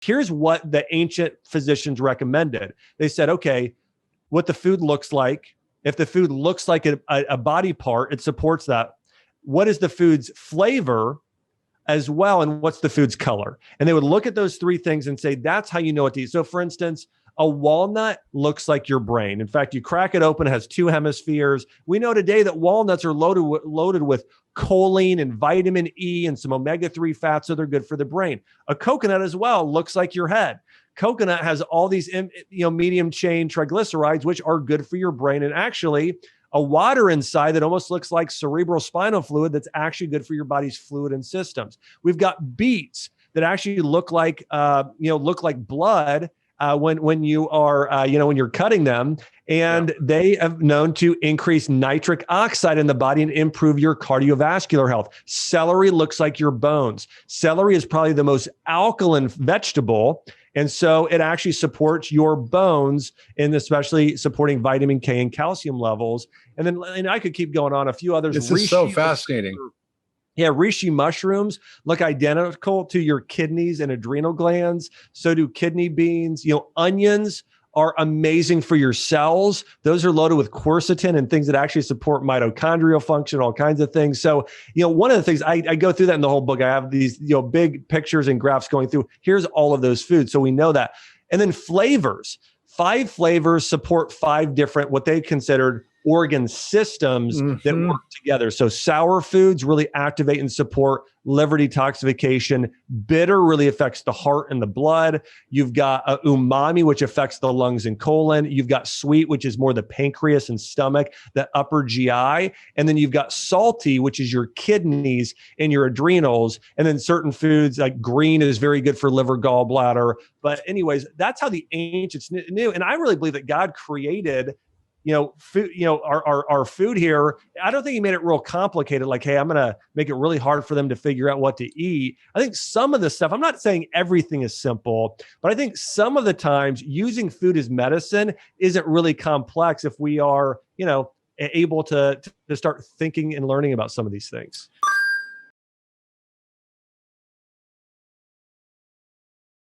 here's what the ancient physicians recommended. They said, okay, what the food looks like. If the food looks like a body part, it supports that. What is the food's flavor as well? And what's the food's color? And they would look at those three things and say, that's how you know what to eat. So for instance, a walnut looks like your brain. In fact, you crack it open, it has two hemispheres. We know today that walnuts are loaded with choline and vitamin E and some omega-3 fats, so they're good for the brain. A coconut as well looks like your head. Coconut has all these medium chain triglycerides, which are good for your brain. And actually, a water inside that almost looks like cerebral spinal fluid that's actually good for your body's fluid and systems. We've got beets that actually look like blood when you are when you're cutting them, and they have known to increase nitric oxide in the body and improve your cardiovascular health. Celery looks like your bones. Celery is probably the most alkaline vegetable. And so it actually supports your bones, and especially supporting vitamin K and calcium levels. And I could keep going on. A few others. This is so fascinating. Yeah, reishi mushrooms look identical to your kidneys and adrenal glands. So do kidney beans. Onions are amazing for your cells. Those are loaded with quercetin and things that actually support mitochondrial function, all kinds of things. So, one of the things I go through that in the whole book, I have these, big pictures and graphs going through. Here's all of those foods. So we know that. And then flavors, 5 flavors support 5 different, what they considered organ systems that work together. So sour foods really activate and support liver detoxification. Bitter really affects the heart and the blood. You've got umami, which affects the lungs and colon. You've got sweet, which is more the pancreas and stomach, the upper GI. And then you've got salty, which is your kidneys and your adrenals. And then certain foods like green is very good for liver, gallbladder. But anyways, that's how the ancients knew. And I really believe that God created food, our food here. I don't think he made it real complicated. Like, hey, I'm going to make it really hard for them to figure out what to eat. I think some of the stuff, I'm not saying everything is simple, but I think some of the times using food as medicine isn't really complex if we are, able to start thinking and learning about some of these things.